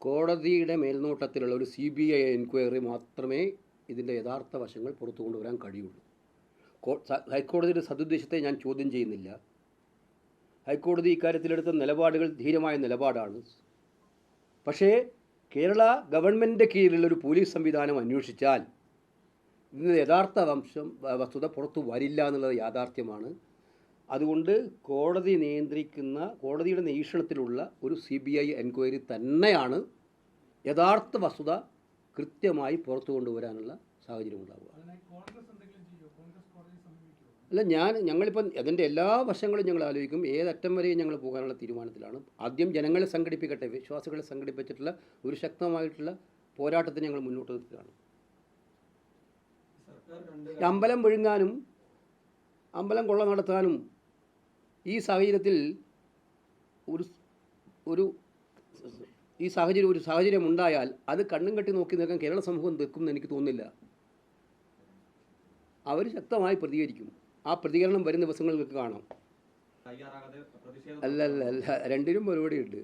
കോടതിയുടെ മേൽനോട്ടത്തിലുള്ള ഒരു CBI enquiry മാത്രമേ ഇതിൻ്റെ യഥാർത്ഥ വശങ്ങൾ പുറത്തു കൊണ്ടുവരാൻ കഴിയുള്ളൂ. ഹൈക്കോടതിയുടെ സതുദ്ദേശത്തെ ഞാൻ ചോദ്യം ചെയ്യുന്നില്ല. ഹൈക്കോടതി ഇക്കാര്യത്തിലെടുത്ത നിലപാടുകൾ ധീരമായ നിലപാടാണ്. പക്ഷേ കേരള ഗവൺമെൻറ്റിൻ്റെ കീഴിലുള്ളൊരു പോലീസ് സംവിധാനം അന്വേഷിച്ചാൽ ഇതിൻ്റെ യഥാർത്ഥ വസ്തുത പുറത്തു വരില്ല എന്നുള്ളത് യാഥാർത്ഥ്യമാണ്. അതുകൊണ്ട് കോടതി നിയന്ത്രിക്കുന്ന, കോടതിയുടെ നിരീക്ഷണത്തിലുള്ള ഒരു CBI എൻക്വയറി തന്നെയാണ് യഥാർത്ഥ വസ്തുത കൃത്യമായി പുറത്തു കൊണ്ടുവരാനുള്ള സാഹചര്യം ഉണ്ടാവുക. അല്ല, ഞങ്ങളിപ്പം അതിൻ്റെ എല്ലാ വശങ്ങളും ഞങ്ങൾ ആലോചിക്കും. ഏതറ്റം വരെയും ഞങ്ങൾ പോകാനുള്ള തീരുമാനത്തിലാണ്. ആദ്യം ജനങ്ങളെ സംഘടിപ്പിക്കട്ടെ, വിശ്വാസികളെ സംഘടിപ്പിച്ചിട്ടുള്ള ഒരു ശക്തമായിട്ടുള്ള പോരാട്ടത്തിന് ഞങ്ങൾ മുന്നോട്ട് നിൽക്കുകയാണ്. അമ്പലം വിഴുങ്ങാനും അമ്പലം കൊള്ള നടത്താനും ഈ സാഹചര്യത്തിൽ ഒരു സാഹചര്യം ഉണ്ടായാൽ അത് കണ്ണും കെട്ടി നോക്കി നിൽക്കാൻ കേരള സമൂഹം നിൽക്കുമെന്ന് എനിക്ക് തോന്നുന്നില്ല. അവർ ശക്തമായി പ്രതികരിക്കും. ആ പ്രതികരണം വരും ദിവസങ്ങൾക്ക് കാണാം. അല്ല, രണ്ടിനും മറുപടിയുണ്ട്.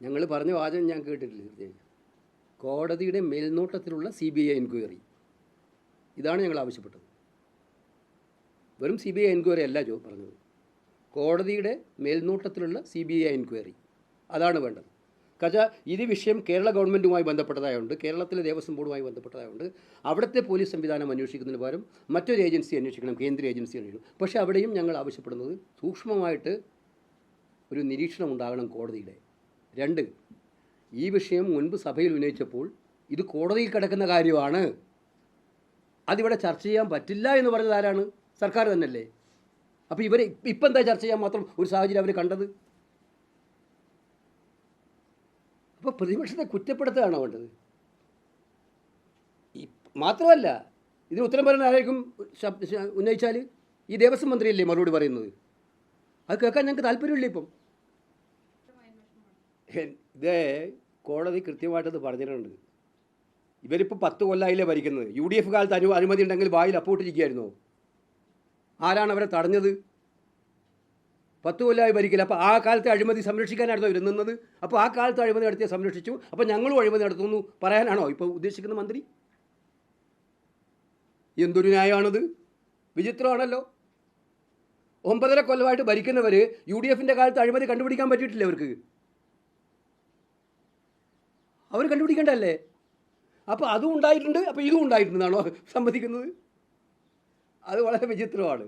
ഞങ്ങൾ പറഞ്ഞ വാചകം ഞാൻ കേട്ടിട്ടില്ല. കോടതിയുടെ മേൽനോട്ടത്തിലുള്ള CBI എൻക്വയറി, ഇതാണ് ഞങ്ങൾ ആവശ്യപ്പെട്ടത്. വെറും CBI എൻക്വയറി അല്ല പറഞ്ഞത്, കോടതിയുടെ മേൽനോട്ടത്തിലുള്ള CBI എൻക്വയറി, അതാണ് വേണ്ടത്. കാരണം ഇത് വിഷയം കേരള ഗവൺമെൻറ്റുമായി ബന്ധപ്പെട്ടതായതുകൊണ്ട്, കേരളത്തിലെ ദേവസ്വം ബോർഡുമായി ബന്ധപ്പെട്ടതായതുകൊണ്ട് അവിടുത്തെ പോലീസ് സംവിധാനം അന്വേഷിക്കുന്നതിന് പകരം മറ്റൊരു ഏജൻസി അന്വേഷിക്കണം, കേന്ദ്ര ഏജൻസി അന്വേഷിക്കണം. പക്ഷേ അവിടെയും ഞങ്ങൾ ആവശ്യപ്പെടുന്നത് സൂക്ഷ്മമായിട്ട് ഒരു നിരീക്ഷണം ഉണ്ടാകണം കോടതിയുടെ. 2, ഈ വിഷയം മുൻപ് സഭയിൽ ഉന്നയിച്ചപ്പോൾ ഇത് കോടതിയിൽ കിടക്കുന്ന കാര്യമാണ്, അതിവിടെ ചർച്ച ചെയ്യാൻ പറ്റില്ല എന്ന് പറഞ്ഞത് ആരാണ്? സർക്കാർ തന്നെയല്ലേ. അപ്പോൾ ഇപ്പം എന്താ ചർച്ച ചെയ്യാൻ മാത്രം ഒരു സാഹചര്യം അവർ കണ്ടത്? അപ്പോൾ പ്രതിപക്ഷത്തെ കുറ്റപ്പെടുത്തുകയാണോ വേണ്ടത്? മാത്രമല്ല, ഇതിന് ഉത്തരം പറയാൻ ആരായിരിക്കും ഉന്നയിച്ചാൽ? ഈ ദേവസ്വം മന്ത്രിയല്ലേ മറുപടി പറയുന്നത്. അത് കേൾക്കാൻ ഞങ്ങൾക്ക് താല്പര്യമില്ല. ഇപ്പം ഇതേ കോടതി കൃത്യമായിട്ടത് പറഞ്ഞിട്ടുണ്ട്. ഇവരിപ്പോൾ 10 കൊല്ലമായില്ലേ ഭരിക്കുന്നത്. UDF കാലത്ത് അനുമതി ഉണ്ടെങ്കിൽ വായിൽ അപ്പോട്ടിരിക്കുകയായിരുന്നോ? ആരാണ് അവരെ തടഞ്ഞത്? 10 കൊല്ലമായി ഭരിക്കില്ല. അപ്പോൾ ആ കാലത്തെ അഴിമതി സംരക്ഷിക്കാനായിരുന്നോ ഇവർ നിന്നത്? അപ്പോൾ ആ കാലത്ത് അഴിമതി നടത്തിയ സംരക്ഷിച്ചു, അപ്പോൾ ഞങ്ങളും അഴിമതി നടത്തുന്നു പറയാനാണോ ഇപ്പോൾ ഉദ്ദേശിക്കുന്ന മന്ത്രി? എന്തൊരു ന്യായമാണത്? വിചിത്രമാണല്ലോ. 9.5 കൊല്ലമായിട്ട് ഭരിക്കുന്നവർ UDFൻ്റെ കാലത്ത് അഴിമതി കണ്ടുപിടിക്കാൻ പറ്റിയിട്ടില്ല അവർക്ക്. അവർ കണ്ടുപിടിക്കേണ്ടല്ലേ? അപ്പോൾ അതും ഉണ്ടായിട്ടുണ്ട്, അപ്പോൾ ഇതും ഉണ്ടായിട്ടുണ്ടെന്നാണോ സമ്മതിക്കുന്നത്? അത് വളരെ വിചിത്രമാണ്.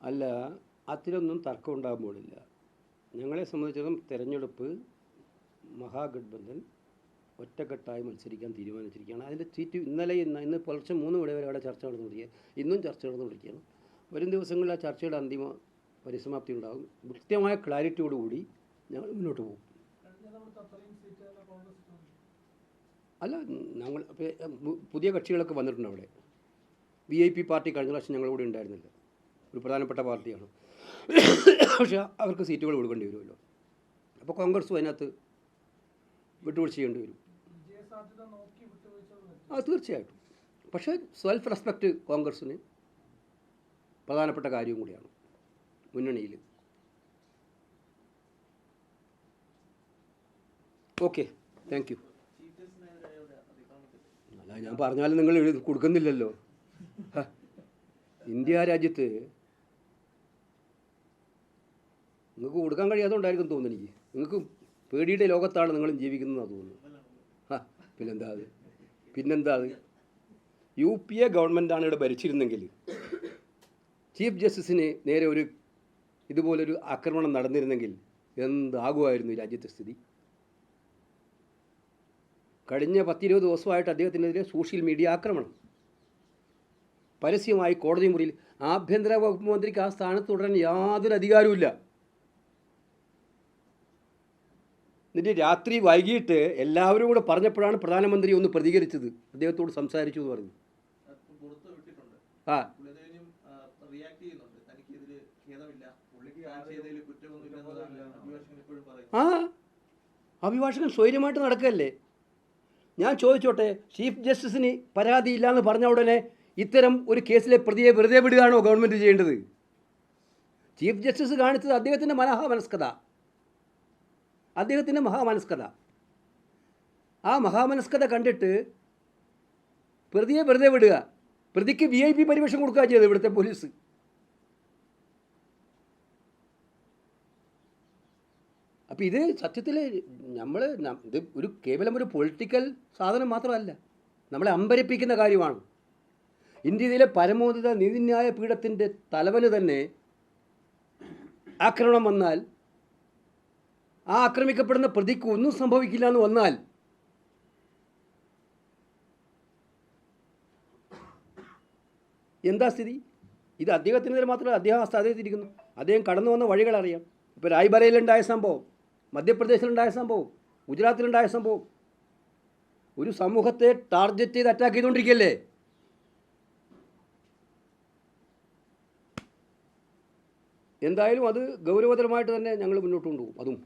അല്ല, അതിലൊന്നും തർക്കം ഉണ്ടാകാൻ പോലില്ല. ഞങ്ങളെ സംബന്ധിച്ചിടത്തോളം തെരഞ്ഞെടുപ്പ് മഹാഗഠബന്ധൻ ഒറ്റക്കെട്ടായി മത്സരിക്കാൻ തീരുമാനിച്ചിരിക്കുകയാണ്. അതിൻ്റെ സീറ്റ് ഇന്ന് പുലർച്ചെ 3 മണി വരെ അവിടെ ചർച്ച നടന്നുകൊണ്ടിരിക്കുക. ഇന്നും ചർച്ച നടന്നുകൊണ്ടിരിക്കുകയാണ്. വരും ദിവസങ്ങളിൽ ആ ചർച്ചയുടെ അന്തിമ പരിസമാപ്തി ഉണ്ടാകും. കൃത്യമായ ക്ലാരിറ്റിയോടുകൂടി ഞങ്ങൾ മുന്നോട്ട് പോകും. അല്ല, ഞങ്ങൾ പുതിയ കക്ഷികളൊക്കെ വന്നിട്ടുണ്ട് അവിടെ. VIP പാർട്ടി കഴിഞ്ഞ പ്രാവശ്യം ഞങ്ങളിവിടെ ഉണ്ടായിരുന്നില്ല. ഒരു പ്രധാനപ്പെട്ട പാർട്ടിയാണ്. പക്ഷേ അവർക്ക് സീറ്റുകൾ കൊടുക്കേണ്ടി വരുമല്ലോ. അപ്പോൾ കോൺഗ്രസും അതിനകത്ത് വിട്ടുവീഴ്ച ചെയ്യേണ്ടി വരും. തീർച്ചയായിട്ടും. പക്ഷേ സെൽഫ് റെസ്പെക്റ്റ് കോൺഗ്രസ്സിന് പ്രധാനപ്പെട്ട കാര്യവും കൂടിയാണ് മുന്നണിയിൽ. Okay, thank you. അല്ല, ഞാൻ പറഞ്ഞാലും നിങ്ങൾ കൊടുക്കുന്നില്ലല്ലോ. ഇന്ത്യ രാജ്യത്ത് നിങ്ങൾക്ക് കൊടുക്കാൻ കഴിയാത്തതുകൊണ്ടായിരിക്കും തോന്നുന്നു എനിക്ക്. നിങ്ങൾക്ക് പേടിയുടെ ലോകത്താണ് നിങ്ങളും ജീവിക്കുന്നതെന്ന് തോന്നുന്നു. പിന്നെന്താ അത്? UPA ഗവൺമെൻറ്റാണ് ഇവിടെ ഭരിച്ചിരുന്നെങ്കിൽ ചീഫ് ജസ്റ്റിസിന് നേരെ ഇതുപോലൊരു ആക്രമണം നടന്നിരുന്നെങ്കിൽ എന്താകുമായിരുന്നു ഈ രാജ്യത്തെ സ്ഥിതി? കഴിഞ്ഞ 10-20 ദിവസമായിട്ട് അദ്ദേഹത്തിനെതിരെ സോഷ്യൽ മീഡിയ ആക്രമണം, പരസ്യമായി കോടതി മുറിയിൽ. ആഭ്യന്തര വകുപ്പ് മന്ത്രിക്ക് ആ സ്ഥാനത്ത് തുടരാൻ യാതൊരു അധികാരവുമില്ല. എന്നിട്ട് രാത്രി വൈകിട്ട് എല്ലാവരും കൂടെ പറഞ്ഞപ്പോഴാണ് പ്രധാനമന്ത്രി ഒന്ന് പ്രതികരിച്ചത്, അദ്ദേഹത്തോട് സംസാരിച്ചു എന്ന് പറഞ്ഞു. അഭിഭാഷകൻ സ്വൈര്യമായിട്ട് നടക്കുകയല്ലേ? ഞാൻ ചോദിച്ചോട്ടെ, ചീഫ് ജസ്റ്റിസിന് പരാതിയില്ല എന്ന് പറഞ്ഞ ഉടനെ ഇത്തരം ഒരു കേസിലെ പ്രതിയെ വെറുതെ വിടുകയാണോ ഗവൺമെൻറ് ചെയ്യേണ്ടത്? ചീഫ് ജസ്റ്റിസ് കാണിച്ചത് അദ്ദേഹത്തിൻ്റെ മഹാമനസ്കത. ആ മഹാമനസ്കത കണ്ടിട്ട് പ്രതിയെ വെറുതെ വിടുക, പ്രതിക്ക് VIP പരിവേഷം കൊടുക്കുക ചെയ്തത് ഇവിടുത്തെ പോലീസ്. അപ്പോൾ ഇത് സത്യത്തിൽ ഇത് കേവലം ഒരു പൊളിറ്റിക്കൽ സാധനം മാത്രമല്ല, നമ്മളെ അമ്പരപ്പിക്കുന്ന കാര്യമാണ്. ഇന്ത്യയിലെ പരമോന്നത നീതിന്യായ പീഠത്തിൻ്റെ തലവന് തന്നെ ആക്രമണം വന്നാൽ ആ ആക്രമിക്കപ്പെടുന്ന പ്രതിക്ക് ഒന്നും സംഭവിക്കില്ല എന്ന് വന്നാൽ എന്താ സ്ഥിതി? ഇത് അദ്ദേഹത്തിന് മാത്രമല്ല, അദ്ദേഹം ആ സ്ഥലത്തിരിക്കുന്നു. അദ്ദേഹം കടന്നു വന്ന വഴികൾ അറിയാം. ഇപ്പോൾ റായ്ബറേലിലുണ്ടായ സംഭവം, മധ്യപ്രദേശിലുണ്ടായ സംഭവം, ഗുജറാത്തിലുണ്ടായ സംഭവം, ഒരു സമൂഹത്തെ ടാർഗറ്റ് ചെയ്ത് അറ്റാക്ക് ചെയ്തുകൊണ്ടിരിക്കുകയല്ലേ. എന്തായാലും അത് ഗൗരവതരമായിട്ട് തന്നെ ഞങ്ങൾ മുന്നോട്ട് കൊണ്ടുപോകും. അതും